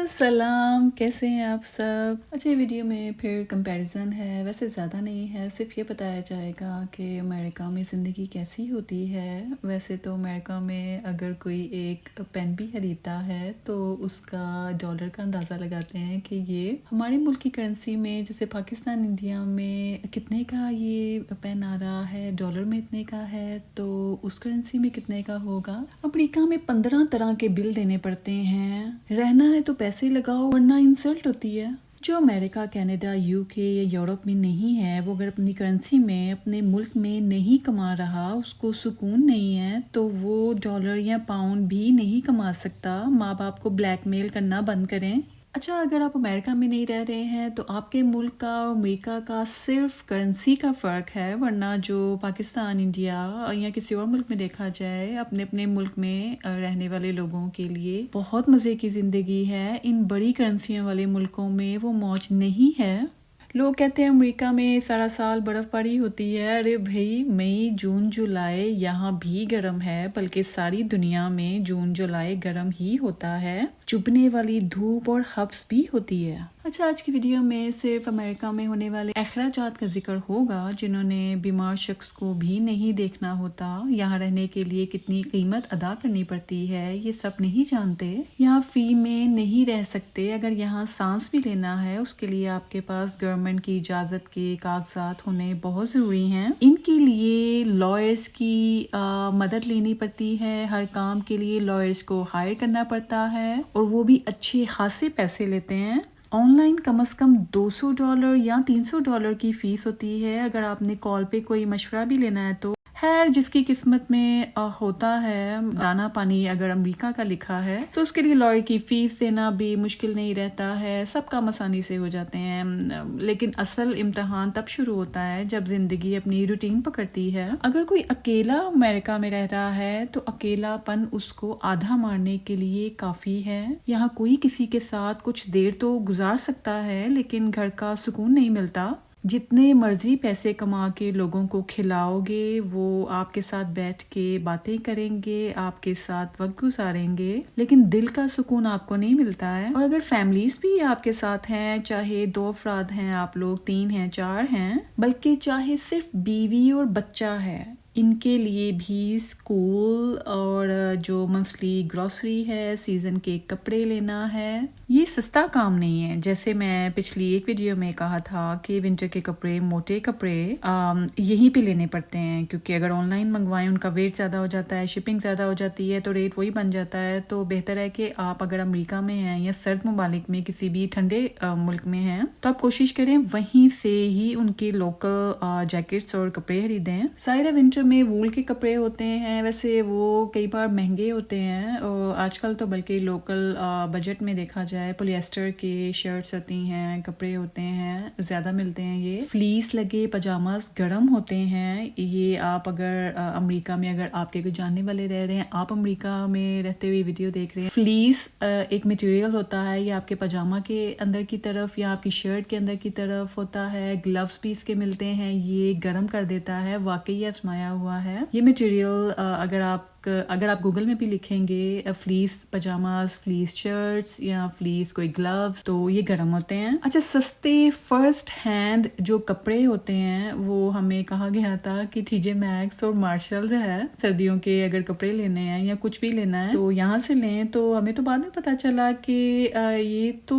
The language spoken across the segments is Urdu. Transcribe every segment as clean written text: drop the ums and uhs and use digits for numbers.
سلام، کیسے ہیں آپ سب؟ اچھا، ویڈیو میں پھر کمپیریزن ہے، ویسے زیادہ نہیں ہے، صرف یہ بتایا جائے گا کہ امریکہ میں زندگی کیسی ہوتی ہے۔ ویسے تو امریکہ میں اگر کوئی ایک پین بھی خریدتا ہے تو اس کا ڈالر کا اندازہ لگاتے ہیں کہ یہ ہمارے ملک کی کرنسی میں، جیسے پاکستان انڈیا میں کتنے کا یہ پین آ رہا ہے، ڈالر میں اتنے کا ہے تو اس کرنسی میں کتنے کا ہوگا۔ امریکہ میں 15 طرح کے بل دینے پڑتے ہیں، رہنا ہے تو پیسے لگاؤ ورنہ انسلٹ ہوتی ہے۔ جو امریکہ، کینیڈا، یو کے یا یورپ میں نہیں ہے، وہ اگر اپنی کرنسی میں اپنے ملک میں نہیں کما رہا، اس کو سکون نہیں ہے، تو وہ ڈالر یا پاؤنڈ بھی نہیں کما سکتا۔ ماں باپ کو بلیک میل کرنا بند کریں۔ اچھا، اگر آپ امریکہ میں نہیں رہ رہے ہیں تو آپ کے ملک کا اور امریکہ کا صرف کرنسی کا فرق ہے، ورنہ جو پاکستان، انڈیا یا کسی اور ملک میں دیکھا جائے، اپنے اپنے ملک میں رہنے والے لوگوں کے لیے بہت مزے کی زندگی ہے۔ ان بڑی کرنسیوں والے ملکوں میں وہ موج نہیں ہے۔ لوگ کہتے ہیں امریکہ میں سارا سال برف باری ہوتی ہے۔ ارے بھائی، مئی، جون، جولائی یہاں بھی گرم ہے، بلکہ ساری دنیا میں جون جولائی گرم ہی ہوتا ہے۔ چبھنے والی دھوپ اور ہبس بھی ہوتی ہے۔ اچھا، آج کی ویڈیو میں صرف امریکہ میں ہونے والے اخراجات کا ذکر ہوگا، جنہوں نے بیمار شخص کو بھی نہیں دیکھنا ہوتا۔ یہاں رہنے کے لیے کتنی قیمت ادا کرنی پڑتی ہے، یہ سب نہیں جانتے۔ یہاں فری میں نہیں رہ سکتے۔ اگر یہاں سانس بھی لینا ہے، اس کے لیے آپ کے پاس گورنمنٹ کی اجازت کے کاغذات ہونے بہت ضروری ہیں۔ ان کے لیے لائرز کی مدد لینی پڑتی ہے۔ ہر کام کے لیے لائرز کو ہائر کرنا پڑتا ہے اور وہ بھی اچھے خاصے پیسے لیتے ہیں۔ آن لائن کم از کم $200 یا $300 کی فیس ہوتی ہے اگر آپ نے کال پہ کوئی مشورہ بھی لینا ہے تو۔ خیر، جس کی قسمت میں ہوتا ہے دانا پانی اگر امریکہ کا لکھا ہے تو اس کے لیے لائر کی فیس دینا بھی مشکل نہیں رہتا ہے، سب کام آسانی سے ہو جاتے ہیں۔ لیکن اصل امتحان تب شروع ہوتا ہے جب زندگی اپنی روٹین پکڑتی ہے۔ اگر کوئی اکیلا امریکہ میں رہ رہا ہے تو اکیلا پن اس کو آدھا مارنے کے لیے کافی ہے۔ یہاں کوئی کسی کے ساتھ کچھ دیر تو گزار سکتا ہے، لیکن گھر کا سکون نہیں ملتا۔ جتنے مرضی پیسے کما کے لوگوں کو کھلاؤ گے، وہ آپ کے ساتھ بیٹھ کے باتیں کریں گے، آپ کے ساتھ وقت گزاریں گے، لیکن دل کا سکون آپ کو نہیں ملتا ہے۔ اور اگر فیملیز بھی آپ کے ساتھ ہیں، چاہے 2 افراد ہیں، آپ لوگ 3 ہیں، 4 ہیں، بلکہ چاہے صرف بیوی اور بچہ ہے، ان کے لیے بھی اسکول اور جو منثلی گروسری ہے، سیزن کے کپڑے لینا ہے، یہ سستا کام نہیں ہے۔ جیسے میں پچھلی ایک ویڈیو میں کہا تھا کہ ونٹر کے کپڑے، موٹے کپڑے یہیں پہ لینے پڑتے ہیں، کیونکہ اگر آن لائن منگوائیں ان کا ویٹ زیادہ ہو جاتا ہے، شپنگ زیادہ ہو جاتی ہے، تو ریٹ وہی بن جاتا ہے۔ تو بہتر ہے کہ آپ اگر امریکہ میں ہیں یا سرد ممالک میں کسی بھی ٹھنڈے ملک میں ہیں تو آپ کوشش کریں وہیں سے ہی ان کے لوکل جیکٹس اور کپڑے خریدیں۔ ظاہر ونٹر میں وول کے کپڑے ہوتے ہیں، ویسے وہ کئی بار مہنگے ہوتے ہیں، اور آج کل تو بلکہ لوکل بجٹ میں دیکھا جائے پولیسٹر کے شرٹس ہوتی ہیں، کپڑے ہوتے ہیں، زیادہ ملتے ہیں۔ یہ فلیس لگے پاجاماز گرم ہوتے ہیں۔ یہ آپ اگر امریکہ میں اگر آپ کے کوئی جاننے والے رہ رہے ہیں، آپ امریکہ میں رہتے ہوئے ویڈیو دیکھ رہے ہیں، فلیس ایک مٹیریل ہوتا ہے، یہ آپ کے پاجامہ کے اندر کی طرف یا آپ کی شرٹ کے اندر کی طرف ہوتا ہے۔ گلوز بھی اس کے ملتے ہیں، یہ گرم کر دیتا ہے، واقعی آزمایا ہوا ہے۔ یہ مٹیریل اگر آپ گوگل میں بھی لکھیں گے فلیس پاجاماز، فلیس شرٹس یا فلیس کوئی گلوز، تو یہ گرم ہوتے ہیں۔ اچھا، سستے فرسٹ ہینڈ جو کپڑے ہوتے ہیں وہ ہمیں کہا گیا تھا کہ ٹی جے میکس اور مارشلز ہے، سردیوں کے اگر کپڑے لینے ہیں یا کچھ بھی لینا ہے تو یہاں سے لیں۔ تو ہمیں تو بعد میں پتا چلا کہ یہ تو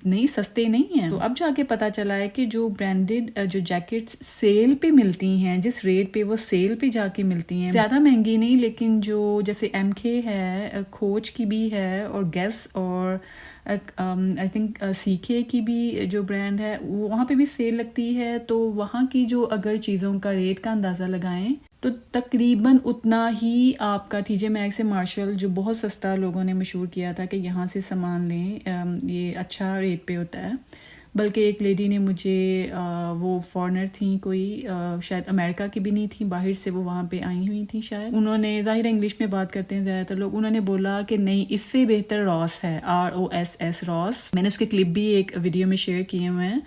نہیں، سستے نہیں ہیں۔ تو اب جا کے پتا چلا ہے کہ جو برانڈڈ جو جیکٹس سیل پہ ملتی ہیں، جس ریٹ پہ وہ سیل پہ جا کے ملتی ہیں، زیادہ مہنگی نہیں، لیکن جو جیسے MK ہے، کھوج کی بھی ہے، اور گیس اور آئی تھنک CK کی بھی جو برانڈ ہے، وہاں پہ بھی سیل لگتی ہے۔ تو وہاں کی جو اگر چیزوں کا ریٹ کا اندازہ لگائیں تو تقریباً اتنا ہی آپ کا ٹی جے میکس سے مارشل جو بہت سستا لوگوں نے مشہور کیا تھا کہ یہاں سے سامان لیں، یہ اچھا ریٹ پہ ہوتا ہے۔ بلکہ ایک لیڈی نے مجھے وہ فارنر تھیں، کوئی شاید امریکہ کی بھی نہیں تھی، باہر سے وہ وہاں پہ آئی ہوئی تھی شاید، انہوں نے ظاہر انگلش میں بات کرتے ہیں زیادہ تر لوگ، انہوں نے بولا کہ نہیں، اس سے بہتر روس ہے، ROSS روس۔ میں نے اس کے کلپ بھی ایک ویڈیو میں شیئر کیے ہوئے ہیں۔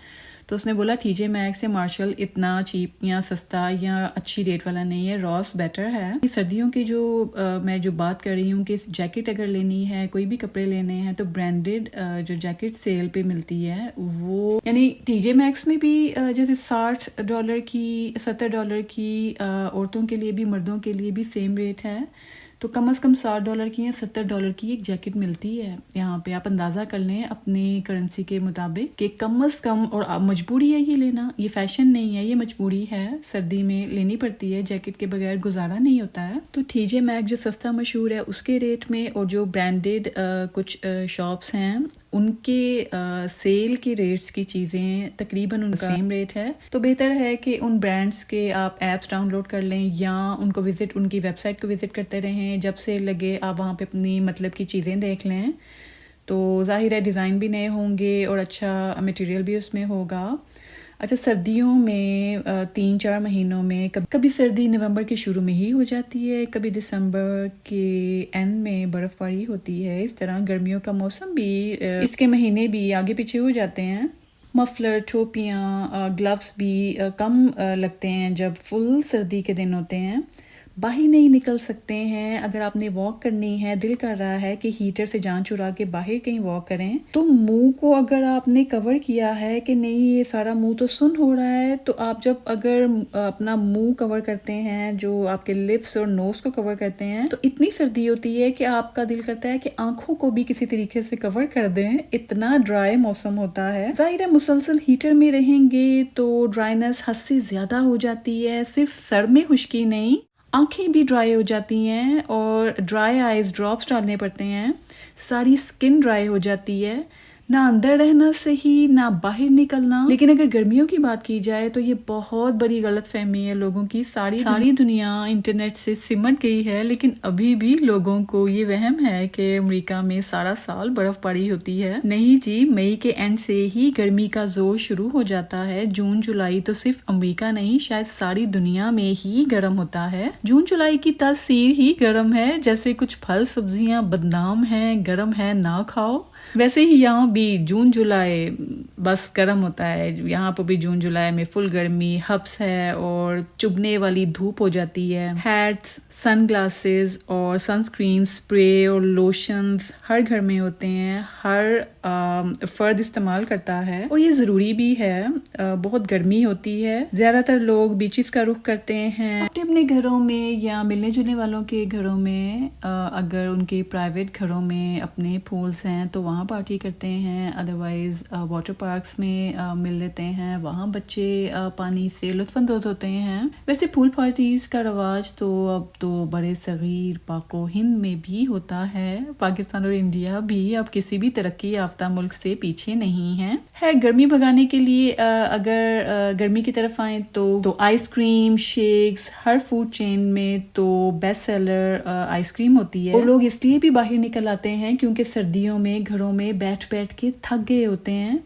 تو اس نے بولا ٹی جے میکس یا مارشل اتنا چیپ یا سستا یا اچھی ریٹ والا نہیں ہے، راس بیٹر ہے۔ سردیوں کی جو میں جو بات کر رہی ہوں کہ جیکٹ اگر لینی ہے، کوئی بھی کپڑے لینے ہیں تو برانڈیڈ جو جیکٹ سیل پہ ملتی ہے وہ، یعنی ٹی جے میکس میں بھی جیسے $60 کی $70 کی عورتوں کے لیے بھی مردوں کے لیے بھی سیم ریٹ ہے، تو کم از کم $60 کی یا $70 کی ایک جیکٹ ملتی ہے یہاں پہ۔ آپ اندازہ کر لیں اپنی کرنسی کے مطابق کہ کم از کم، اور مجبوری ہے یہ لینا، یہ فیشن نہیں ہے، یہ مجبوری ہے، سردی میں لینی پڑتی ہے، جیکٹ کے بغیر گزارا نہیں ہوتا ہے۔ تو ٹی جے میک جو سستا مشہور ہے اس کے ریٹ میں، اور جو برانڈیڈ کچھ شاپس ہیں ان کے سیل کے ریٹس کی چیزیں تقریباً ان کا سیم ریٹ ہے، تو بہتر ہے کہ ان برانڈس کے آپ ایپس ڈاؤن لوڈ کر لیں یا ان کو ان کی ویب سائٹ کو وزٹ کرتے رہیں، جب سیل لگے آپ وہاں پہ اپنی مطلب کی چیزیں دیکھ لیں، تو ظاہر ہے ڈیزائن بھی نئے ہوں گے اور اچھا میٹیریل بھی اس میں ہوگا۔ اچھا، سردیوں میں 3-4 مہینوں میں کبھی سردی نومبر کے شروع میں ہی ہو جاتی ہے، کبھی دسمبر کے اینڈ میں برف باری ہوتی ہے، اس طرح گرمیوں کا موسم بھی اس کے مہینے بھی آگے پیچھے ہو جاتے ہیں۔ مفلر، ٹوپیاں، گلوز بھی کم لگتے ہیں جب فل سردی کے دن ہوتے ہیں، باہر نہیں نکل سکتے ہیں۔ اگر آپ نے واک کرنی ہے، دل کر رہا ہے کہ ہیٹر سے جان چھڑا کے باہر کہیں واک کریں، تو منہ کو اگر آپ نے کور کیا ہے کہ نہیں یہ سارا منہ تو سن ہو رہا ہے، تو آپ جب اگر اپنا منہ کور کرتے ہیں، جو آپ کے لپس اور نوز کو کور کرتے ہیں، تو اتنی سردی ہوتی ہے کہ آپ کا دل کرتا ہے کہ آنکھوں کو بھی کسی طریقے سے کور کر دیں، اتنا ڈرائی موسم ہوتا ہے۔ ظاہر ہے مسلسل ہیٹر میں رہیں گے تو ڈرائینس حد سے زیادہ ہو جاتی ہے، صرف سر میں خشکی نہیں، آنکھیں بھی ڈرائی ہو جاتی ہیں اور ڈرائی آئیز ڈراپس ڈالنے پڑتے ہیں، ساری سکن ڈرائی ہو جاتی ہے، نہ اندر رہنا صحیح نہ باہر نکلنا۔ لیکن اگر گرمیوں کی بات کی جائے تو یہ بہت بڑی غلط فہمی ہے لوگوں کی، ساری دنیا انٹرنیٹ سے سمٹ گئی ہے، لیکن ابھی بھی لوگوں کو یہ وہم ہے کہ امریکہ میں سارا سال برف باری ہوتی ہے۔ نہیں جی، مئی کے اینڈ سے ہی گرمی کا زور شروع ہو جاتا ہے۔ جون جولائی تو صرف امریکہ نہیں، شاید ساری دنیا میں ہی گرم ہوتا ہے۔ جون جولائی کی تاثیر ہی گرم ہے، جیسے کچھ پھل سبزیاں بدنام ہیں، گرم ہے نہ کھاؤ، ویسے ہی یہاں بھی جون جولائی بس گرم ہوتا ہے۔ یہاں پہ بھی جون جولائی میں فل گرمی ہبس ہے اور چبھنے والی دھوپ ہو جاتی ہے۔ ہیٹس، سن گلاسز اور سن سکرین اسپرے اور لوشنز ہر گھر میں ہوتے ہیں، ہر فرد استعمال کرتا ہے، اور یہ ضروری بھی ہے۔ بہت گرمی ہوتی ہے، زیادہ تر لوگ بیچز کا رخ کرتے ہیں اپنے گھروں میں یا ملنے جلنے والوں کے گھروں میں، اگر ان کے پرائیویٹ گھروں میں اپنے پولس ہیں تو وہاں پارٹی کرتے ہیں، ادروائز واٹر پارکس میں مل لیتے ہیں، وہاں بچے پانی سے لطف اندوز ہوتے ہیں۔ ویسے پول پارٹیز کا رواج تو اب تو بڑے صغیر پاک و ہند میں بھی ہوتا ہے، پاکستان اور انڈیا بھی اب کسی بھی ترقی یافتہ ملک سے پیچھے نہیں ہیں۔ گرمی بھگانے کے لیے اگر گرمی کی طرف آئیں تو آئس کریم، شیکس، ہر فوڈ چین میں تو بیسٹ سیلر آئس کریم ہوتی ہے، اور لوگ اس لیے بھی باہر نکل آتے ہیں کیونکہ سردیوں میں گھروں میں بیٹھ کے تھک گئے ہوتے ہیں،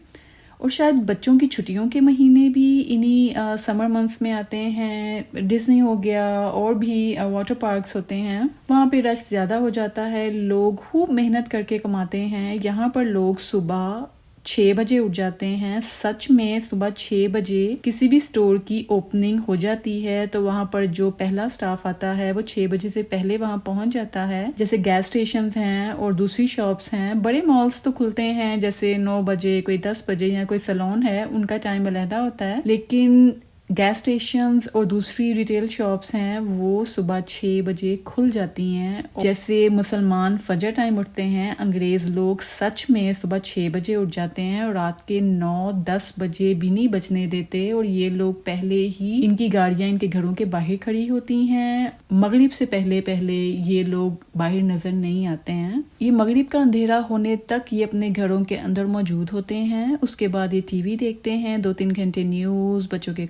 اور شاید بچوں کی چھٹیوں کے مہینے بھی انہی سمر منتھس میں آتے ہیں۔ ڈزنی ہو گیا اور بھی واٹر پارکس ہوتے ہیں، وہاں پہ رش زیادہ ہو جاتا ہے، لوگ خوب محنت کر کے کماتے ہیں۔ یہاں پر لوگ صبح 6 بجے اٹھ جاتے ہیں، سچ میں صبح 6 بجے کسی بھی سٹور کی اوپننگ ہو جاتی ہے تو وہاں پر جو پہلا سٹاف آتا ہے وہ 6 بجے سے پہلے وہاں پہنچ جاتا ہے۔ جیسے گیس سٹیشنز ہیں اور دوسری شاپس ہیں، بڑے مالز تو کھلتے ہیں جیسے 9 بجے، کوئی 10 بجے، یا کوئی سیلون ہے ان کا ٹائم علیحدہ ہوتا ہے، لیکن گیس سٹیشنز اور دوسری ریٹیل شاپس ہیں وہ صبح 6 بجے کھل جاتی ہیں۔ جیسے مسلمان فجر ٹائم اٹھتے ہیں، انگریز لوگ سچ میں صبح 6 بجے اٹھ جاتے ہیں اور رات کے 9-10 بجے بھی نہیں بجنے دیتے، اور یہ لوگ پہلے ہی ان کی گاڑیاں ان کے گھروں کے باہر کھڑی ہوتی ہیں۔ مغرب سے پہلے یہ لوگ باہر نظر نہیں آتے ہیں۔ یہ مغرب کا اندھیرا ہونے تک یہ اپنے گھروں کے اندر موجود ہوتے ہیں، اس کے بعد یہ ٹی وی دیکھتے ہیں، 2-3 گھنٹے نیوز، بچوں کے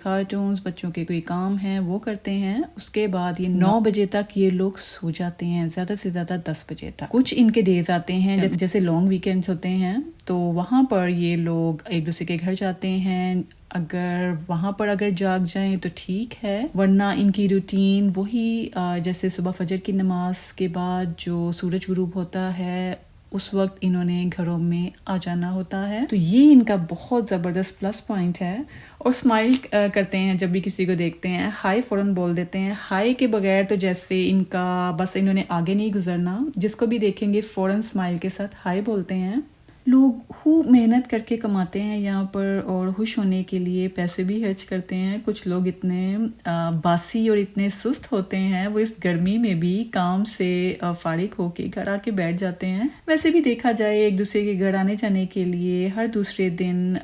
بچوں کے کوئی کام ہیں وہ کرتے ہیں، اس کے بعد یہ 9 بجے تک یہ لوگ سو جاتے ہیں، زیادہ سے زیادہ 10 بجے تک۔ کچھ ان کے ڈیز آتے ہیں جیسے لانگ ویکینڈز ہوتے ہیں تو وہاں پر یہ لوگ ایک دوسرے کے گھر جاتے ہیں، اگر جاگ جائیں تو ٹھیک ہے، ورنہ ان کی روٹین وہی جیسے صبح فجر کی نماز کے بعد جو سورج غروب ہوتا ہے اس وقت انہوں نے گھروں میں آ جانا ہوتا ہے. تو یہ ان کا بہت زبردست پلس پوائنٹ ہے. اور اسمائل کرتے ہیں جب بھی کسی کو دیکھتے ہیں, ہائی فوراً بول دیتے ہیں. ہائی کے بغیر تو جیسے ان کا بس انہوں نے آگے نہیں گزرنا, جس کو بھی دیکھیں گے فوراً اسمائل کے ساتھ ہائی بولتے ہیں. لوگ خوب محنت کر کے کماتے ہیں یہاں پر, اور خوش ہونے کے لیے پیسے بھی خرچ کرتے ہیں. کچھ لوگ اتنے باسی اور اتنے سست ہوتے ہیں, وہ اس گرمی میں بھی کام سے فارغ ہو کے گھر آ کے بیٹھ جاتے ہیں. ویسے بھی دیکھا جائے ایک دوسرے کے گھر آنے جانے کے لیے ہر دوسرے دن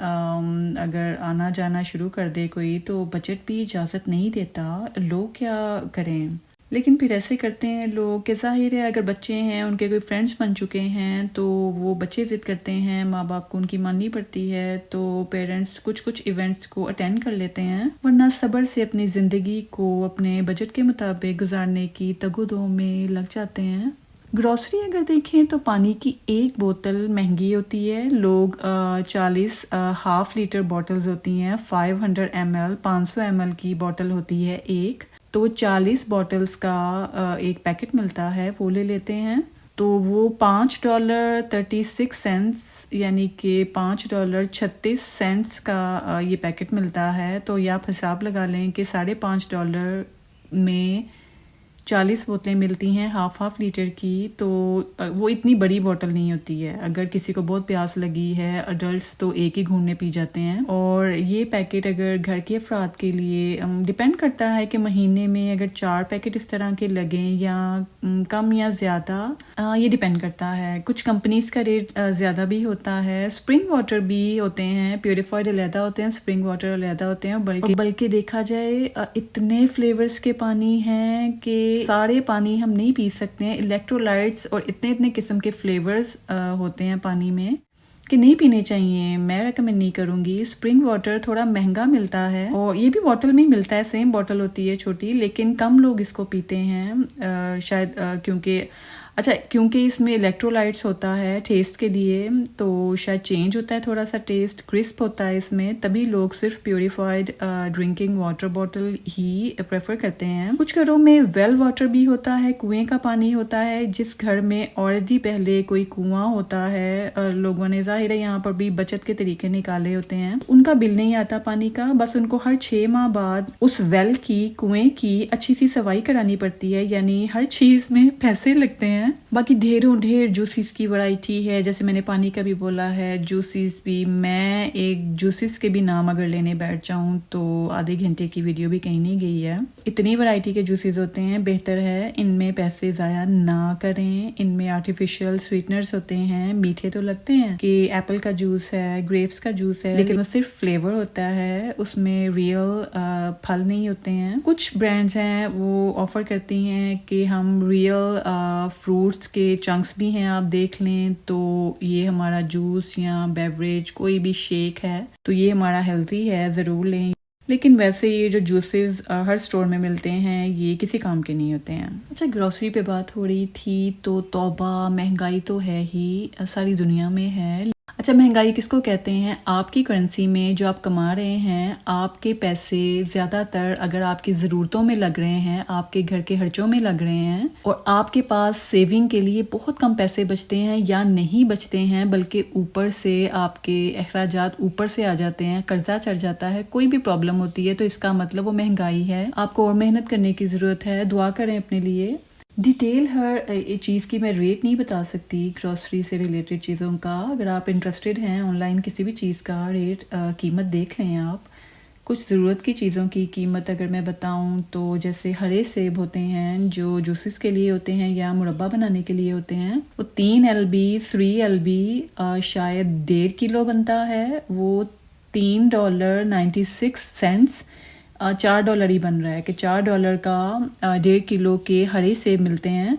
اگر آنا جانا شروع کر دے کوئی, تو بجٹ بھی اجازت نہیں دیتا. لوگ کیا کریں, لیکن پھر ایسے کرتے ہیں لوگ کہ ظاہر ہے اگر بچے ہیں, ان کے کوئی فرینڈس بن چکے ہیں, تو وہ بچے ضد کرتے ہیں, ماں باپ کو ان کی ماننی پڑتی ہے, تو پیرنٹس کچھ ایونٹس کو اٹینڈ کر لیتے ہیں, ورنہ صبر سے اپنی زندگی کو اپنے بجٹ کے مطابق گزارنے کی تگ و دو میں لگ جاتے ہیں. گروسری اگر دیکھیں تو پانی کی ایک بوتل مہنگی ہوتی ہے. لوگ 40 ہاف لیٹر بوٹلز ہوتی ہیں, 500 ml 500 ml کی بوٹل ہوتی ہے ایک, تو 40 بوٹلز کا ایک پیکٹ ملتا ہے, وہ لے لیتے ہیں. تو وہ $5.36 یعنی کہ $5.36 کا یہ پیکٹ ملتا ہے. تو یہ آپ حساب لگا لیں کہ $5.5 میں 40 بوتلیں ملتی ہیں ہاف لیٹر کی. تو وہ اتنی بڑی بوٹل نہیں ہوتی ہے. اگر کسی کو بہت پیاس لگی ہے, اڈلٹس تو ایک ہی گھونٹ میں پی جاتے ہیں. اور یہ پیکٹ اگر گھر کے افراد کے لیے ڈیپینڈ کرتا ہے کہ مہینے میں اگر 4 پیکٹ اس طرح کے لگیں یا کم یا زیادہ, یہ ڈیپینڈ کرتا ہے. کچھ کمپنیز کا ریٹ زیادہ بھی ہوتا ہے. اسپرنگ واٹر بھی ہوتے ہیں, پیوریفائڈ علیحدہ ہوتے ہیں, اسپرنگ واٹر علیحدہ ہوتے ہیں. بلکہ دیکھا جائے اتنے فلیورز کے پانی ہیں کہ سارے پانی ہم نہیں پی سکتے ہیں. الیکٹرولائٹس اور اتنے قسم کے فلیورز ہوتے ہیں پانی میں کہ نہیں پینے چاہیے. میں ریکمینڈ نہیں کروں گی. اسپرنگ واٹر تھوڑا مہنگا ملتا ہے, اور یہ بھی باٹل میں ملتا ہے, سیم باٹل ہوتی ہے چھوٹی, لیکن کم لوگ اس کو پیتے ہیں. شاید کیونکہ اس میں الیکٹرولائٹس ہوتا ہے ٹیسٹ کے لیے, تو شاید چینج ہوتا ہے تھوڑا سا ٹیسٹ, کرسپ ہوتا ہے اس میں, تبھی لوگ صرف پیوریفائڈ ڈرنکنگ واٹر بوٹل ہی پریفر کرتے ہیں. کچھ گھروں میں ویل واٹر بھی ہوتا ہے, کنویں کا پانی ہوتا ہے. جس گھر میں آلریڈی پہلے کوئی کنواں ہوتا ہے, لوگوں نے ظاہر ہے یہاں پر بھی بچت کے طریقے نکالے ہوتے ہیں, ان کا بل نہیں آتا پانی کا. بس ان کو ہر 6 ماہ بعد اس ویل کی, کنویں کی اچھی سی صفائی کرانی پڑتی ہے, یعنی ہر چیز میں پیسے لگتے ہیں. باقی ڈھیر جوسز کی ورائٹی ہے, جیسے میں نے پانی کا بھی بولا ہے, جوسز بھی. میں ایک جوسز کے بھی نام اگر لینے بیٹھ جاؤں تو آدھے گھنٹے کی ویڈیو بھی کہیں نہیں گئی ہے. اتنی ورائٹی کے جوسز ہوتے ہیں, بہتر ہے ان میں پیسے ضائع نہ کریں. ان میں آرٹیفیشل سویٹنرز ہوتے ہیں, میٹھے تو لگتے ہیں کہ ایپل کا جوس ہے, گریپس کا جوس ہے, لیکن وہ صرف فلیور ہوتا ہے, اس میں ریئل پھل نہیں ہوتے ہیں. کچھ برانڈز ہیں وہ آفر کرتی ہیں کہ ہم ریئل فروٹس کے چنکس بھی ہیں, آپ دیکھ لیں تو یہ ہمارا جوس یا بیوریج کوئی بھی شیک ہے تو یہ ہمارا ہیلتھی ہے, ضرور لیں. لیکن ویسے یہ جو جوسز ہر سٹور میں ملتے ہیں یہ کسی کام کے نہیں ہوتے ہیں. اچھا, گروسری پہ بات ہو رہی تھی تو توبہ, مہنگائی تو ہے ہی, ساری دنیا میں ہے. اچھا, مہنگائی کس کو کہتے ہیں؟ آپ کی کرنسی میں جو آپ کما رہے ہیں, آپ کے پیسے زیادہ تر اگر آپ کی ضرورتوں میں لگ رہے ہیں, آپ کے گھر کے خرچوں میں لگ رہے ہیں, اور آپ کے پاس سیونگ کے لیے بہت کم پیسے بچتے ہیں یا نہیں بچتے ہیں, بلکہ اوپر سے آپ کے اخراجات اوپر سے آ جاتے ہیں, قرضہ چڑھ جاتا ہے, کوئی بھی پرابلم ہوتی ہے, تو اس کا مطلب وہ مہنگائی ہے. آپ کو اور محنت کرنے کی ضرورت ہے. دعا کریں اپنے لیے. ڈیٹیل ہر چیز کی میں ریٹ نہیں بتا سکتی گروسری سے ریلیٹڈ چیزوں کا. اگر آپ انٹرسٹڈ ہیں آن لائن کسی بھی چیز کا ریٹ, قیمت دیکھ لیں آپ. کچھ ضرورت کی چیزوں کی قیمت اگر میں بتاؤں تو جیسے ہرے سیب ہوتے ہیں جو جوسز کے لیے ہوتے ہیں یا مربع بنانے کے لیے ہوتے ہیں, وہ 3 LB 3 LB شاید 1.5 کلو بنتا ہے, وہ $3.96 $4 ہی بن رہا ہے کہ $4 کا 1.5 کلو کے ہرے سیب ملتے ہیں.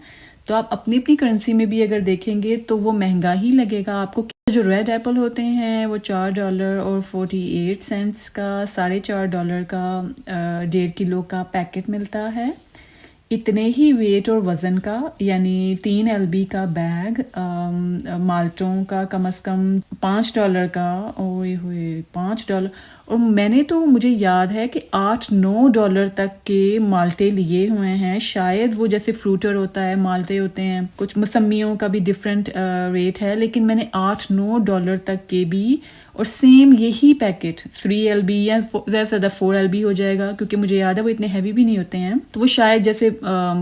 تو آپ اپنی کرنسی میں بھی اگر دیکھیں گے تو وہ مہنگا ہی لگے گا آپ کو. جو ریڈ ایپل ہوتے ہیں وہ $4.48 کا $4.5 کا 1.5 کلو کا پیکٹ ملتا ہے. اتنے ہی ویٹ اور وزن کا, یعنی 3 LB کا بیگ. مالٹوں کا کم از کم $5 کا, اوئے ہوئے $5, اور میں نے تو مجھے یاد ہے کہ $8-9 تک کے مالٹے لیے ہوئے ہیں. شاید وہ جیسے فروٹر ہوتا ہے مالٹے ہوتے ہیں, کچھ موسمیوں کا بھی ڈفرینٹ ریٹ ہے, لیکن میں نے $8-9 تک کے بھی, اور سیم یہی پیکٹ 3 LB یا زیادہ سے زیادہ 4 LB ہو جائے گا, کیونکہ مجھے یاد ہے وہ اتنے ہیوی بھی نہیں ہوتے ہیں. تو وہ شاید جیسے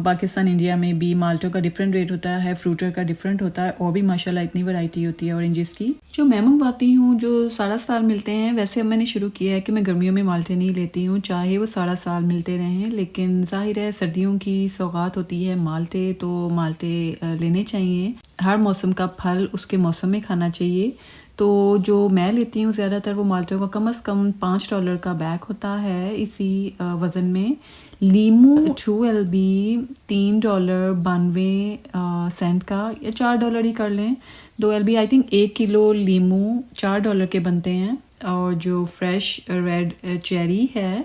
پاکستان انڈیا میں بھی مالٹوں کا ڈفرینٹ ریٹ ہوتا ہے, فروٹر کا ڈفرینٹ ہوتا ہے, اور بھی ماشاءاللہ اتنی ورائٹی ہوتی ہے اورنجز کی جو میں منگواتی ہوں, جو سارا سال ملتے ہیں. ویسے اب میں نے شروع کیا ہے کہ میں گرمیوں میں مالٹے نہیں لیتی ہوں, چاہے وہ سارا سال ملتے رہیں, لیکن ظاہر ہے سردیوں کی سوغات ہوتی ہے مالٹے, تو مالٹے لینے چاہیے. ہر موسم کا پھل اس کے موسم میں کھانا چاہیے. تو جو میں لیتی ہوں زیادہ تر وہ مالٹوں کا کم از کم $5 کا بیگ ہوتا ہے اسی وزن میں. لیمو 2 LB $3.92 کا, یا $4 ہی کر لیں. 2 LB آئی تھنک 1 کلو لیمو $4 کے بنتے ہیں. اور جو فریش ریڈ چیری ہے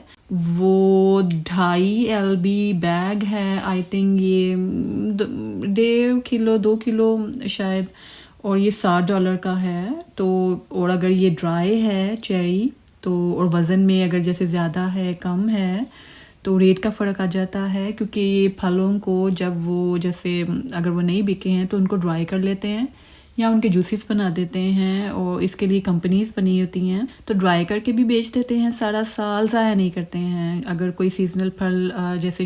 وہ 2.5 LB بیگ ہے, آئی تھنک یہ 1.5 کلو 2 کلو شاید, اور یہ $7 کا ہے. تو اور اگر یہ ڈرائی ہے چیری تو, اور وزن میں اگر جیسے زیادہ ہے کم ہے تو ریٹ کا فرق آ جاتا ہے, کیونکہ یہ پھلوں کو جب وہ جیسے اگر وہ نہیں بکے ہیں تو ان کو ڈرائی کر لیتے ہیں یا ان کے جوسز بنا دیتے ہیں, اور اس کے لیے کمپنیز بنی ہوتی ہیں, تو ڈرائی کر کے بھی بیچ دیتے ہیں, سارا سال ضائع نہیں کرتے ہیں. اگر کوئی سیزنل پھل جیسے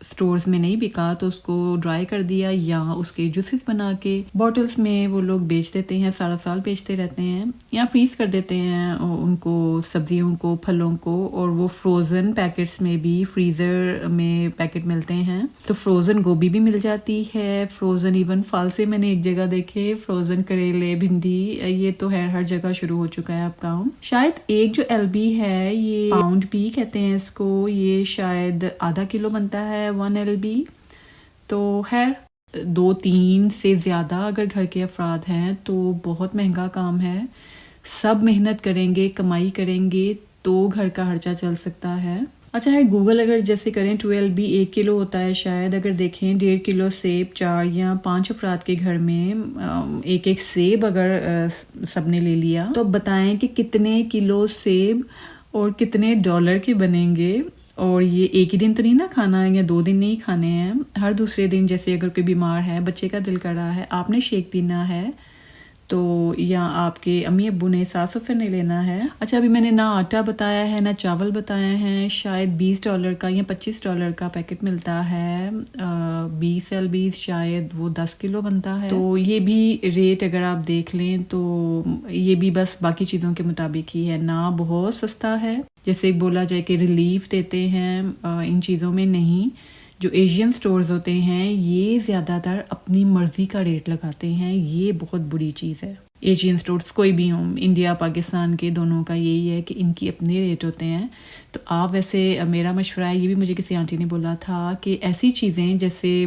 سٹورز میں نہیں بکا تو اس کو ڈرائی کر دیا, یا اس کے جوسز بنا کے بوٹلز میں وہ لوگ بیچ دیتے ہیں, سارا سال بیچتے رہتے ہیں, یا فریز کر دیتے ہیں ان کو, سبزیوں کو, پھلوں کو. اور وہ فروزن پیکٹس میں بھی, فریزر میں پیکٹ ملتے ہیں, تو فروزن گوبھی بھی مل جاتی ہے, فروزن ایون پھل سے میں نے ایک جگہ دیکھے, فروزن کریلے, بھنڈی, یہ تو ہر جگہ شروع ہو چکا ہے اب کام. شاید ایک جو LB ہے یہ پاؤنڈ بھی کہتے ہیں اس کو, یہ شاید ½ کلو بنتا ہے 1 LB. تو خیر 2-3 سے زیادہ اگر گھر کے افراد ہیں تو بہت مہنگا کام ہے. سب محنت کریں گے, کمائی کریں گے تو گھر کا خرچہ چل سکتا ہے. اچھا ہے گوگل اگر جیسے کریں 2 LB 1 کلو ہوتا ہے شاید, اگر دیکھیں 1.5 کلو سیب 4 یا 5 افراد کے گھر میں ایک سیب اگر سب نے لے لیا, تو اب بتائیں کہ کتنے کلو سیب اور کتنے $. کے بنیں گے. اور یہ ایک ہی دن تو نہیں نا کھانا ہے, یا 2 دن نہیں کھانے ہیں, ہر دوسرے دن جیسے اگر کوئی بیمار ہے, بچے کا دل کر رہا ہے, آپ نے شیک پینا ہے تو, یا آپ کے امی ابو نے, ساس سسر نے لینا ہے. اچھا ابھی میں نے نہ آٹا بتایا ہے نہ چاول بتایا ہیں, شاید $20 کا یا $25 کا پیکٹ ملتا ہے. 20 LB شاید وہ 10 کلو بنتا ہے. تو یہ بھی ریٹ اگر آپ دیکھ لیں تو یہ بھی بس باقی چیزوں کے مطابق ہی ہے, نہ بہت سستا ہے جیسے بولا جائے کہ ریلیف دیتے ہیں ان چیزوں میں نہیں. جو ایشین سٹورز ہوتے ہیں یہ زیادہ تر اپنی مرضی کا ریٹ لگاتے ہیں, یہ بہت بری چیز ہے. ایشین سٹورز کوئی بھی ہوں, انڈیا پاکستان کے دونوں کا یہی ہے کہ ان کی اپنے ریٹ ہوتے ہیں. تو آپ ویسے میرا مشورہ ہے, یہ بھی مجھے کسی آنٹی نے بولا تھا کہ ایسی چیزیں جیسے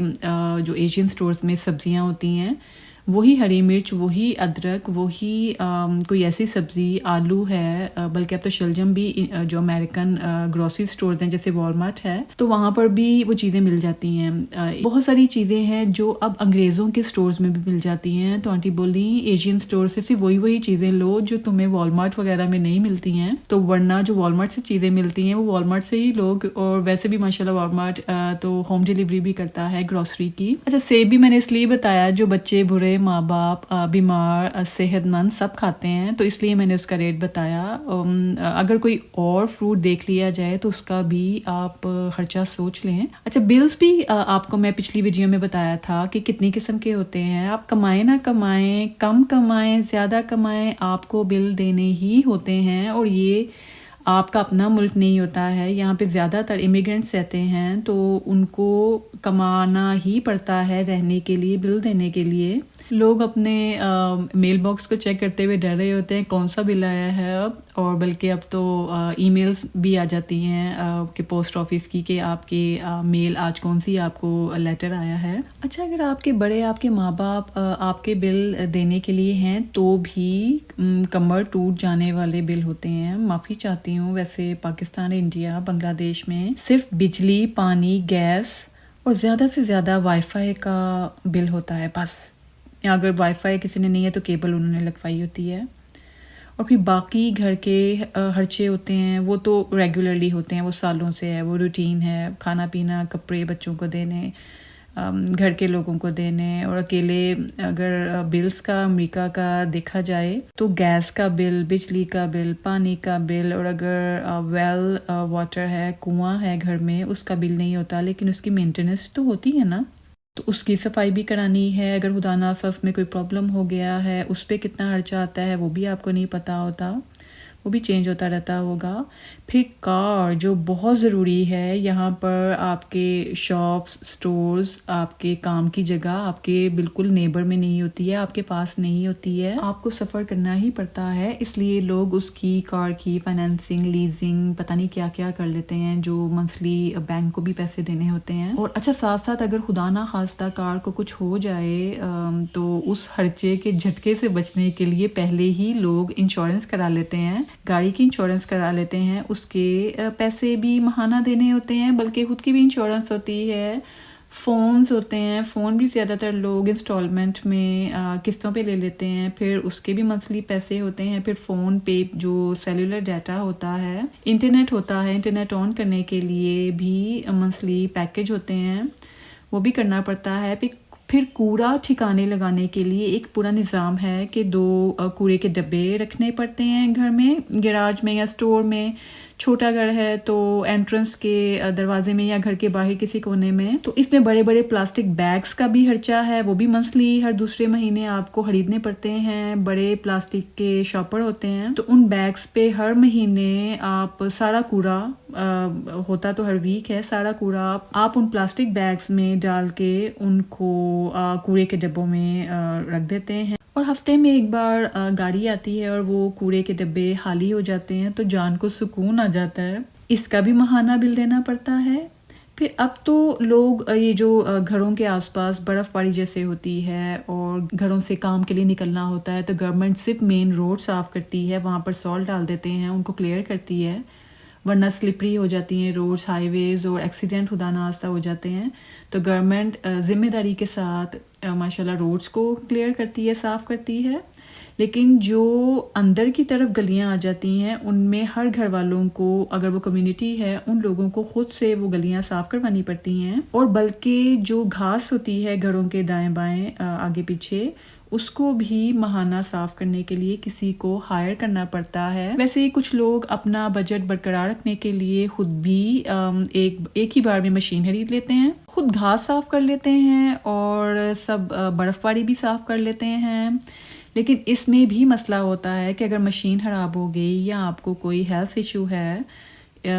جو ایشین سٹورز میں سبزیاں ہوتی ہیں, وہی ہری مرچ, وہی ادرک, وہی کوئی ایسی سبزی, آلو ہے, بلکہ اب تو شلجم بھی جو امریکن گروسری سٹورز ہیں جیسے والمارٹ ہے تو وہاں پر بھی وہ چیزیں مل جاتی ہیں. بہت ساری چیزیں ہیں جو اب انگریزوں کے سٹورز میں بھی مل جاتی ہیں. تو آنٹی بولی ایشین سٹور سے صرف وہی چیزیں لو جو تمہیں والمارٹ وغیرہ میں نہیں ملتی ہیں, تو ورنہ جو والمارٹ سے چیزیں ملتی ہیں وہ والمارٹ سے ہی لوگ. اور ویسے بھی ماشاءاللہ والمارٹ تو ہوم ڈیلیوری بھی کرتا ہے گروسری کی. اچھا سیب بھی میں نے اس لیے بتایا, جو بچے برے, ماں باپ, بیمار, صحت مند سب کھاتے ہیں, تو اس لیے میں نے اس کا ریٹ بتایا. اگر کوئی اور فروٹ دیکھ لیا جائے تو اس کا بھی آپ خرچہ سوچ لیں. اچھا بلز بھی آپ کو میں پچھلی ویڈیو میں بتایا تھا کہ کتنی قسم کے ہوتے ہیں. آپ کمائیں نہ کمائیں, کم کمائیں, زیادہ کمائیں, آپ کو بل دینے ہی ہوتے ہیں. اور یہ آپ کا اپنا ملک نہیں ہوتا ہے, یہاں پہ زیادہ تر امیگرینٹس رہتے ہیں تو ان کو کمانا ہی پڑتا ہے رہنے کے لیے, بل دینے کے لیے. لوگ اپنے میل باکس کو چیک کرتے ہوئے ڈر رہے ہوتے ہیں کون سا بل آیا ہے اب, اور بلکہ اب تو ای میلز بھی آ جاتی ہیں کہ پوسٹ آفس کی کہ آپ کے میل آج کون سی آپ کو لیٹر آیا ہے. اچھا اگر آپ کے بڑے, آپ کے ماں باپ آپ کے بل دینے کے لیے ہیں تو بھی کمر ٹوٹ جانے والے بل ہوتے ہیں. معافی چاہتی ہوں, ویسے پاکستان, انڈیا, بنگلہ دیش میں صرف بجلی, پانی, گیس اور زیادہ سے زیادہ وائی فائی کا بل ہوتا ہے بس. یا اگر وائی فائی کسی نے نہیں ہے تو کیبل انہوں نے لگوائی ہوتی ہے. اور پھر باقی گھر کے خرچے ہوتے ہیں وہ تو ریگولرلی ہوتے ہیں، وہ سالوں سے ہے، وہ روٹین ہے، کھانا پینا، کپڑے بچوں کو دینے، گھر کے لوگوں کو دینے، اور اکیلے اگر بلز کا امریکہ کا دیکھا جائے تو گیس کا بل، بجلی کا بل، پانی کا بل، اور اگر ویل واٹر ہے، کنواں ہے گھر میں، اس کا بل نہیں ہوتا، لیکن اس کی مینٹیننس تو ہوتی ہے نا، تو اس کی صفائی بھی کرانی ہے، اگر خدا نخواستہ میں کوئی پرابلم ہو گیا ہے اس پہ کتنا خرچہ آتا ہے وہ بھی آپ کو نہیں پتہ ہوتا، وہ بھی چینج ہوتا رہتا ہوگا۔ پھر کار جو بہت ضروری ہے یہاں پر، آپ کے شاپس، سٹورز، آپ کے کام کی جگہ آپ کے بالکل نیبر میں نہیں ہوتی ہے، آپ کے پاس نہیں ہوتی ہے، آپ کو سفر کرنا ہی پڑتا ہے، اس لیے لوگ اس کی کار کی فائنینسنگ، لیزنگ، پتہ نہیں کیا کیا کر لیتے ہیں، جو منتھلی بینک کو بھی پیسے دینے ہوتے ہیں۔ اور اچھا ساتھ ساتھ اگر خدا نہ خواستہ کار کو کچھ ہو جائے تو اس خرچے کے جھٹکے سے بچنے کے لیے پہلے ہی لوگ انشورنس کرا لیتے ہیں، گاڑی کی انشورنس کرا لیتے ہیں، اس کے پیسے بھی ماہانہ دینے ہوتے ہیں، بلکہ خود کی بھی انشورنس ہوتی ہے، فونز ہوتے ہیں، فون بھی زیادہ تر لوگ انسٹالمنٹ میں قسطوں پہ لے لیتے ہیں، پھر اس کے بھی منتھلی پیسے ہوتے ہیں، پھر فون پہ جو سیلولر ڈیٹا ہوتا ہے، انٹرنیٹ ہوتا ہے، انٹرنیٹ آن کرنے کے لیے بھی منتھلی پیکج ہوتے ہیں، وہ بھی کرنا پڑتا ہے۔ پھر کوڑا ٹھکانے لگانے کے لیے ایک پورا نظام ہے کہ 2 کوڑے کے ڈبے رکھنے پڑتے ہیں گھر میں، گیراج میں یا سٹور میں، چھوٹا گھر ہے تو انٹرنس کے دروازے میں یا گھر کے باہر کسی کونے میں۔ تو اس میں بڑے بڑے پلاسٹک بیگز کا بھی خرچہ ہے، وہ بھی منتھلی ہر دوسرے مہینے آپ کو خریدنے پڑتے ہیں، بڑے پلاسٹک کے شاپر ہوتے ہیں، تو ان بیگز پہ ہر مہینے آپ سارا کوڑا ہوتا تو ہر ویک ہے، سارا کوڑا آپ ان پلاسٹک بیگز میں ڈال کے ان کو کوڑے کے ڈبوں میں رکھ دیتے ہیں، اور ہفتے میں ایک بار گاڑی آتی ہے اور وہ کوڑے کے ڈبے خالی ہو جاتے ہیں تو جان کو سکون آ جاتا ہے۔ اس کا بھی ماہانہ بل دینا پڑتا ہے۔ پھر اب تو لوگ یہ جو گھروں کے آس پاس برف باری جیسے ہوتی ہے اور گھروں سے کام کے لیے نکلنا ہوتا ہے تو گورنمنٹ صرف مین روڈ صاف کرتی ہے، وہاں پر سالٹ ڈال دیتے ہیں، ان کو کلیئر کرتی ہے، ورنہ سلپری ہو جاتی ہیں روڈز، ہائی ویز، اور ایکسیڈنٹ خدا نخواستہ ہو جاتے ہیں، تو گورنمنٹ ذمہ داری کے ساتھ ماشاءاللہ روڈز کو کلیئر کرتی ہے، صاف کرتی ہے، لیکن جو اندر کی طرف گلیاں آ جاتی ہیں ان میں ہر گھر والوں کو، اگر وہ کمیونٹی ہے، ان لوگوں کو خود سے وہ گلیاں صاف کروانی پڑتی ہیں، اور بلکہ جو گھاس ہوتی ہے گھروں کے دائیں بائیں آگے پیچھے، اس کو بھی ماہانہ صاف کرنے کے لیے کسی کو ہائر کرنا پڑتا ہے۔ ویسے کچھ لوگ اپنا بجٹ برقرار رکھنے کے لیے خود بھی ایک ہی بار میں مشین خرید لیتے ہیں، خود گھاس صاف کر لیتے ہیں اور سب برف باری بھی صاف کر لیتے ہیں، لیکن اس میں بھی مسئلہ ہوتا ہے کہ اگر مشین خراب ہو گئی یا آپ کو کوئی ہیلتھ ایشو ہے،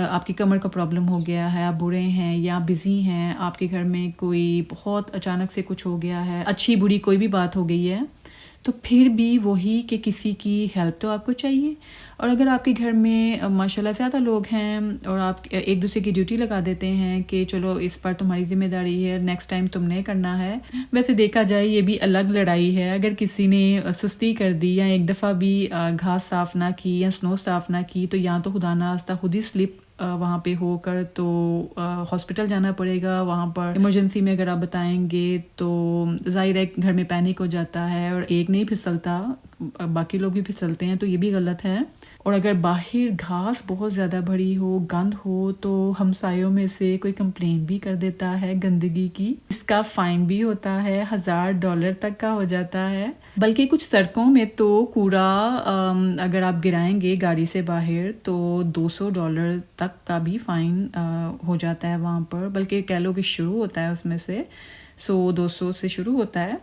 آپ کی کمر کا پرابلم ہو گیا ہے، آپ بوڑھے ہیں یا بزی ہیں، آپ کے گھر میں کوئی بہت اچانک سے کچھ ہو گیا ہے، اچھی بری کوئی بھی بات ہو گئی ہے، تو پھر بھی وہی کہ کسی کی ہیلپ تو آپ کو چاہیے، اور اگر آپ کے گھر میں ماشاءاللہ زیادہ لوگ ہیں اور آپ ایک دوسرے کی ڈیوٹی لگا دیتے ہیں کہ چلو اس پر تمہاری ذمہ داری ہے، نیکسٹ ٹائم تم نے کرنا ہے۔ ویسے دیکھا جائے یہ بھی الگ لڑائی ہے، اگر کسی نے سستی کر دی یا ایک دفعہ بھی گھاس صاف نہ کی یا سنو صاف نہ کی تو یا تو خدا نخواستہ خود ہی سلپ وہاں پہ ہو کر تو ہاسپٹل جانا پڑے گا، وہاں پر ایمرجنسی میں اگر آپ بتائیں گے تو ظاہر ہے گھر میں پینک ہو جاتا ہے اور ایک نہیں پھسلتا، باقی لوگ بھی پھسلتے ہیں، تو یہ بھی غلط ہے۔ اور اگر باہر گھاس بہت زیادہ بڑی ہو، گند ہو، تو ہمسایوں میں سے کوئی کمپلین بھی کر دیتا ہے گندگی کی، اس کا فائن بھی ہوتا ہے، $1000 تک کا ہو جاتا ہے، بلکہ کچھ سڑکوں میں تو کوڑا اگر آپ گرائیں گے گاڑی سے باہر تو $200 تک کا بھی فائن ہو جاتا ہے وہاں پر، بلکہ کہہ لو کہ شروع ہوتا ہے اس میں سے 100-200 سے شروع ہوتا ہے۔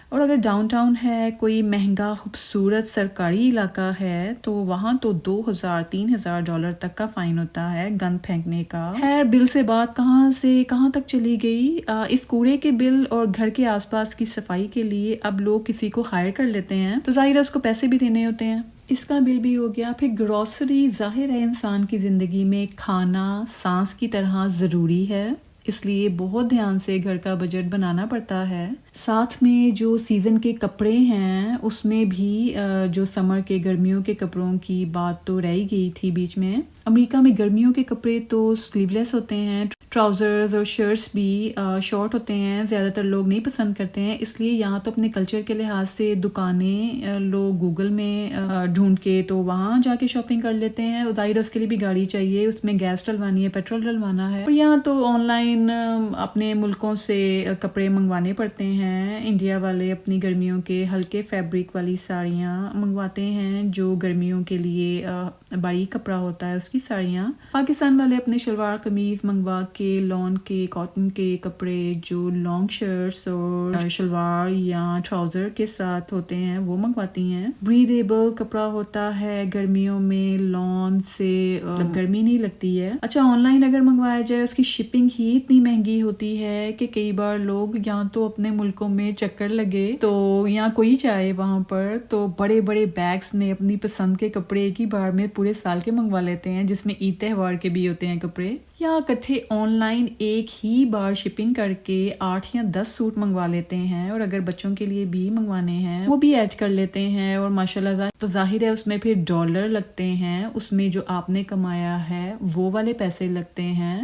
اور اگر ڈاؤن ٹاؤن ہے، کوئی مہنگا خوبصورت سرکاری علاقہ ہے تو وہاں تو $2000-3000 تک کا فائن ہوتا ہے گند پھینکنے کا۔ خیر، بل سے بات کہاں سے کہاں تک چلی گئی، اس کوڑے کے بل اور گھر کے آس پاس کی صفائی کے لیے اب لوگ کسی کو ہائر کر لیتے ہیں تو ظاہر ہے اس کو پیسے بھی دینے ہوتے ہیں، اس کا بل بھی ہو گیا۔ پھر گروسری، ظاہر ہے انسان کی زندگی میں کھانا سانس کی طرح ضروری ہے، اس لیے بہت دھیان سے گھر کا بجٹ بنانا پڑتا ہے۔ ساتھ میں جو سیزن کے کپڑے ہیں اس میں بھی جو سمر کے گرمیوں کے کپڑوں کی بات تو رہ ہی گئی تھی بیچ میں، امریکہ میں گرمیوں کے کپڑے تو سلیو لیس ہوتے ہیں، ٹراؤزرز اور شرٹس بھی شارٹ ہوتے ہیں، زیادہ تر لوگ نہیں پسند کرتے ہیں، اس لیے یہاں تو اپنے کلچر کے لحاظ سے دکانیں لوگ گوگل میں ڈھونڈ کے تو وہاں جا کے شاپنگ کر لیتے ہیں. ظاہر اس کے لیے بھی گاڑی چاہیے، اس میں گیس ڈلوانی ہے، پیٹرول ڈلوانا ہے. اور یہاں تو آن لائن اپنے ملکوں سے کپڑے منگوانے پڑتے ہیں. انڈیا والے اپنی گرمیوں کے ہلکے فیبرک والی ساڑیاں منگواتے ہیں جو گرمیوں کے لیے باریک کپڑا ہوتا ہے، اس کی ساڑیاں. پاکستان والے اپنے شلوار قمیض منگوا کے لان کے کاٹن کے کپڑے جو لانگ شرٹس اور شلوار یا ٹراؤزر کے ساتھ ہوتے ہیں وہ منگواتی ہیں. بریدیبل کپڑا ہوتا ہے گرمیوں میں، لان سے گرمی نہیں لگتی ہے. اچھا آن لائن اگر منگوایا جائے اس کی شپنگ ہی اتنی مہنگی ہوتی ہے کہ کئی بار لوگ یہاں تو اپنے ملکوں میں چکر لگے تو یہاں کوئی چاہے وہاں پر تو بڑے بڑے بیگس میں اپنی پسند کے کپڑے ایک ہی بار میں پورے سال کے منگوا لیتے ہیں، جس میں عید تہوار کے بھی ہوتے ہیں کپڑے. یا اکٹھے آن لائن ایک ہی بار شپنگ کر کے 8 یا 10 سوٹ منگوا لیتے ہیں، اور اگر بچوں کے لیے بھی منگوانے ہیں وہ بھی ایڈ کر لیتے ہیں. اور ماشاءاللہ تو ظاہر ہے اس میں پھر ڈالر لگتے ہیں، اس میں جو آپ نے کمایا ہے وہ والے پیسے لگتے ہیں.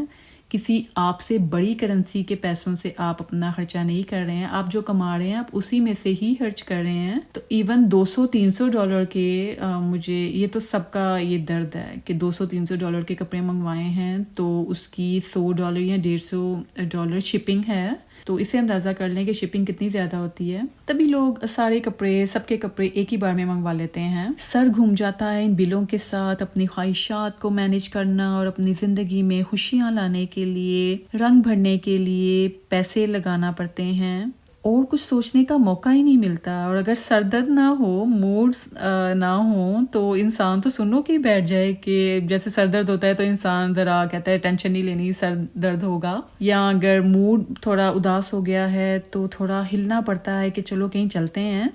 کسی آپ سے بڑی کرنسی کے پیسوں سے آپ اپنا خرچہ نہیں کر رہے ہیں، آپ جو کما رہے ہیں آپ اسی میں سے ہی خرچ کر رہے ہیں. تو ایون $200-300 کے مجھے یہ تو سب کا یہ درد ہے کہ $200-300 کے کپڑے منگوائے ہیں تو اس کی $100 یا $150 شپنگ ہے. تو اسے اندازہ کر لیں کہ شپنگ کتنی زیادہ ہوتی ہے. تبھی لوگ سارے کپڑے سب کے کپڑے ایک ہی بار میں منگوا لیتے ہیں. سر گھوم جاتا ہے ان بلوں کے ساتھ اپنی خواہشات کو مینیج کرنا اور اپنی زندگی میں خوشیاں لانے کے لیے، رنگ بھرنے کے لیے پیسے لگانا پڑتے ہیں اور کچھ سوچنے کا موقع ہی نہیں ملتا. اور اگر سر درد نہ ہو، موڈز نہ ہوں تو انسان تو سنو کے بیٹھ جائے کہ جیسے سر درد ہوتا ہے تو انسان ذرا کہتا ہے ٹینشن نہیں لینی، سر درد ہوگا. یا اگر موڈ تھوڑا اداس ہو گیا ہے تو تھوڑا ہلنا پڑتا ہے کہ چلو کہیں چلتے ہیں.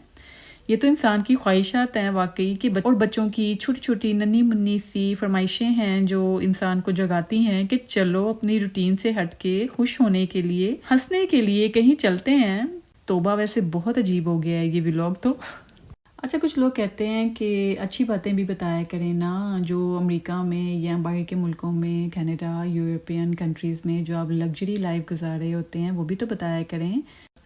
یہ تو انسان کی خواہشات ہیں واقعی کہ اور بچوں کی چھوٹی چھوٹی ننھی منی سی فرمائشیں ہیں جو انسان کو جگاتی ہیں کہ چلو اپنی روٹین سے ہٹ کے خوش ہونے کے لیے، ہنسنے کے لیے کہیں چلتے ہیں. توبہ ویسے بہت عجیب ہو گیا ہے یہ ولاگ تو. اچھا کچھ لوگ کہتے ہیں کہ اچھی باتیں بھی بتایا کریں نا، جو امریکہ میں یا باہر کے ملکوں میں، کینیڈا، یورپین کنٹریز میں جو آپ لگژری لائف گزار رہے ہوتے ہیں وہ بھی تو بتایا کریں.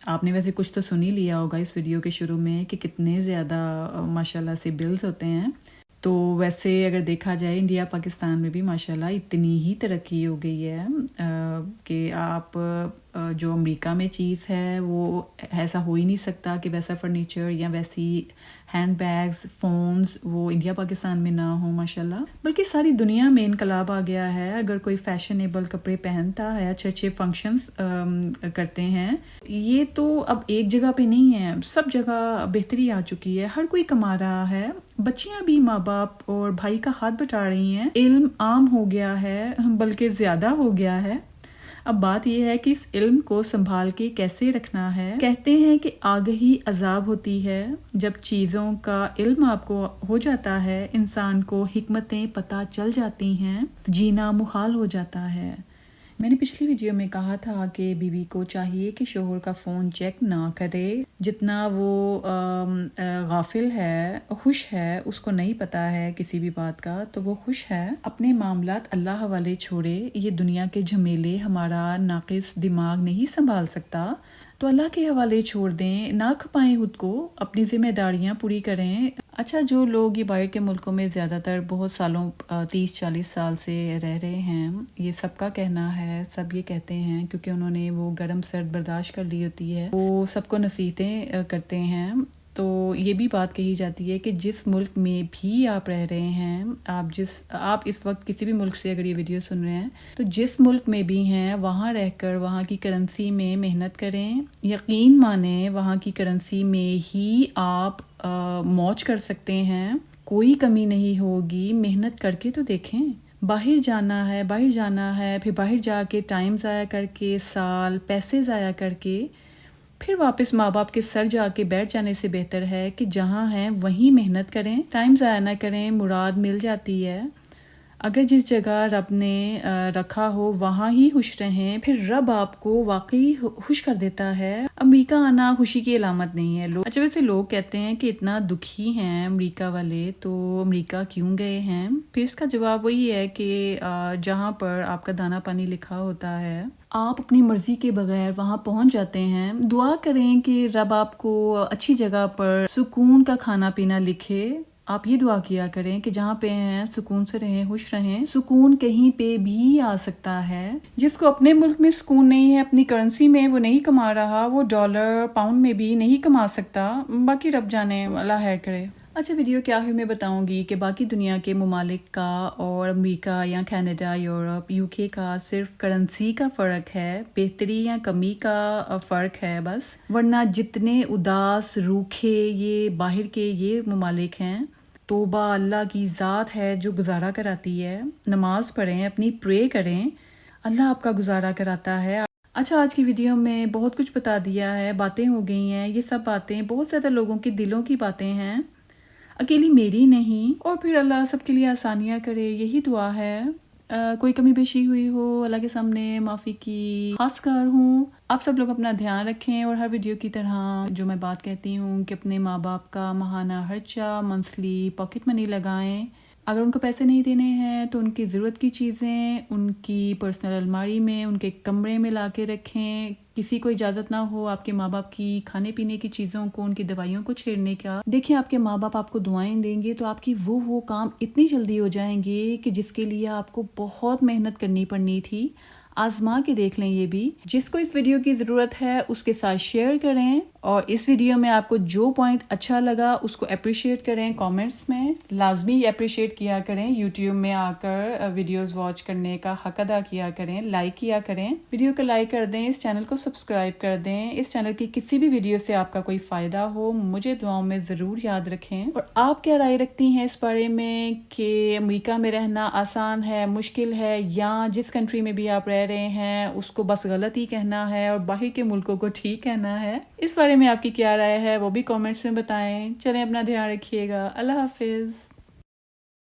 آپ نے ویسے کچھ تو سن ہی لیا ہوگا اس ویڈیو کے شروع میں کہ کتنے زیادہ ماشاءاللہ سے بلز ہوتے ہیں. تو ویسے اگر دیکھا جائے انڈیا پاکستان میں بھی ماشاءاللہ اتنی ہی ترقی ہو گئی ہے کہ آپ جو امریکہ میں چیز ہے وہ ایسا ہو ہی نہیں سکتا کہ ویسا فرنیچر یا ویسی ہینڈ بیگز، فونز وہ انڈیا پاکستان میں نہ ہوں ماشاءاللہ. بلکہ ساری دنیا میں انقلاب آ گیا ہے. اگر کوئی فیشنیبل کپڑے پہنتا ہے، اچھے اچھے فنکشنز کرتے ہیں، یہ تو اب ایک جگہ پہ نہیں ہے، سب جگہ بہتری آ چکی ہے. ہر کوئی کما رہا ہے، بچیاں بھی ماں باپ اور بھائی کا ہاتھ بٹا رہی ہیں. علم عام ہو گیا ہے، بلکہ زیادہ ہو گیا ہے. اب بات یہ ہے کہ اس علم کو سنبھال کے کیسے رکھنا ہے. کہتے ہیں کہ آگہی عذاب ہوتی ہے. جب چیزوں کا علم آپ کو ہو جاتا ہے، انسان کو حکمتیں پتہ چل جاتی ہیں، جینا محال ہو جاتا ہے. میں نے پچھلی ویڈیو میں کہا تھا کہ بیوی کو چاہیے کہ شوہر کا فون چیک نہ کرے. جتنا وہ غافل ہے، خوش ہے، اس کو نہیں پتا ہے کسی بھی بات کا تو وہ خوش ہے. اپنے معاملات اللہ حوالے چھوڑے. یہ دنیا کے جھمیلے ہمارا ناقص دماغ نہیں سنبھال سکتا، تو اللہ کے حوالے چھوڑ دیں. نہ کھپائیں خود کو، اپنی ذمہ داریاں پوری کریں. اچھا جو لوگ یہ باہر کے ملکوں میں زیادہ تر بہت سالوں 30-40 سال سے رہ رہے ہیں، یہ سب کا کہنا ہے، سب یہ کہتے ہیں کیونکہ انہوں نے وہ گرم سرد برداشت کر لی ہوتی ہے، وہ سب کو نصیحتیں کرتے ہیں. تو یہ بھی بات کہی جاتی ہے کہ جس ملک میں بھی آپ رہ رہے ہیں، آپ اس وقت کسی بھی ملک سے اگر یہ ویڈیو سن رہے ہیں تو جس ملک میں بھی ہیں وہاں رہ کر وہاں کی کرنسی میں محنت کریں. یقین مانیں وہاں کی کرنسی میں ہی آپ موج کر سکتے ہیں، کوئی کمی نہیں ہوگی. محنت کر کے تو دیکھیں. باہر جانا ہے پھر باہر جا کے ٹائم ضائع کر کے، سال پیسے ضائع کر کے پھر واپس ماں باپ کے سر جا کے بیٹھ جانے سے بہتر ہے کہ جہاں ہیں وہیں محنت کریں، ٹائم ضائع نہ کریں. مراد مل جاتی ہے. اگر جس جگہ رب نے رکھا ہو وہاں ہی خوش رہیں، پھر رب آپ کو واقعی خوش کر دیتا ہے۔ امریکہ آنا خوشی کی علامت نہیں ہے۔ اچھا ویسے لوگ کہتے ہیں کہ اتنا دکھی ہیں امریکہ والے تو امریکہ کیوں گئے ہیں؟ پھر اس کا جواب وہی ہے کہ جہاں پر آپ کا دانا پانی لکھا ہوتا ہے آپ اپنی مرضی کے بغیر وہاں پہنچ جاتے ہیں۔ دعا کریں کہ رب آپ کو اچھی جگہ پر سکون کا کھانا پینا لکھے۔ آپ یہ دعا کیا کریں کہ جہاں پہ ہیں سکون سے رہیں، خوش رہیں۔ سکون کہیں پہ بھی آ سکتا ہے۔ جس کو اپنے ملک میں سکون نہیں ہے، اپنی کرنسی میں وہ نہیں کما رہا، وہ ڈالر پاؤنڈ میں بھی نہیں کما سکتا۔ باقی رب جانے، اللہ خیر کرے۔ اچھا ویڈیو کے آخر میں بتاؤں گی کہ باقی دنیا کے ممالک کا اور امریکہ یا کینیڈا، یورپ، UK کا صرف کرنسی کا فرق ہے، بہتری یا کمی کا فرق ہے بس، ورنہ جتنے اداس روکھے یہ باہر کے یہ ممالک ہیں، توبہ اللہ کی ذات ہے جو گزارا کراتی ہے۔ نماز پڑھیں، اپنی پرے کریں، اللہ آپ کا گزارا کراتا ہے۔ اچھا آج کی ویڈیو میں بہت کچھ بتا دیا ہے، باتیں ہو گئی ہیں، یہ سب باتیں بہت زیادہ لوگوں کے دلوں کی باتیں ہیں، اکیلی میری نہیں، اور پھر اللہ سب کے لیے آسانیاں کرے، یہی دعا ہے۔ کوئی کمی بیشی ہوئی ہو اللہ کے سامنے معافی کی خاص کر ہوں۔ آپ سب لوگ اپنا دھیان رکھیں، اور ہر ویڈیو کی طرح جو میں بات کہتی ہوں کہ اپنے ماں باپ کا ماہانہ خرچہ منثلی پاکٹ منی لگائیں۔ اگر ان کو پیسے نہیں دینے ہیں تو ان کی ضرورت کی چیزیں ان کی پرسنل الماری میں، ان کے کمرے میں لا کے رکھیں۔ کسی کو اجازت نہ ہو آپ کے ماں باپ کی کھانے پینے کی چیزوں کو، ان کی دوائیوں کو چھیڑنے کا۔ دیکھیں آپ کے ماں باپ آپ کو دعائیں دیں گے تو آپ کی وہ کام اتنی جلدی ہو جائیں گے کہ جس کے لیے آپ کو بہت محنت کرنی پڑنی تھی۔ آزما کے دیکھ لیں یہ بھی۔ جس کو اس ویڈیو کی ضرورت ہے اس کے ساتھ شیئر کریں، اور اس ویڈیو میں آپ کو جو پوائنٹ اچھا لگا اس کو اپریشیٹ کریں کامنٹس میں، لازمی اپریشیٹ کیا کریں۔ یوٹیوب میں آ کر ویڈیوز واچ کرنے کا حق ادا کیا کریں، لائک کیا کریں، ویڈیو کو لائک کر دیں، اس چینل کو سبسکرائب کر دیں۔ اس چینل کی کسی بھی ویڈیو سے آپ کا کوئی فائدہ ہو مجھے دعاؤں میں ضرور یاد رکھیں۔ اور آپ کیا رائے رکھتی ہیں اس بارے میں کہ امریکہ میں رہنا آسان ہے، مشکل ہے، یا جس کنٹری میں بھی آپ رہ رہے ہیں اس کو بس غلط ہی کہنا ہے اور باہر کے ملکوں کو ٹھیک کہنا ہے؟ اس بارے میں آپ کی کیا رائے ہے وہ بھی کامنٹس میں بتائیں۔ چلیں اپنا دھیان رکھیے گا، اللہ حافظ۔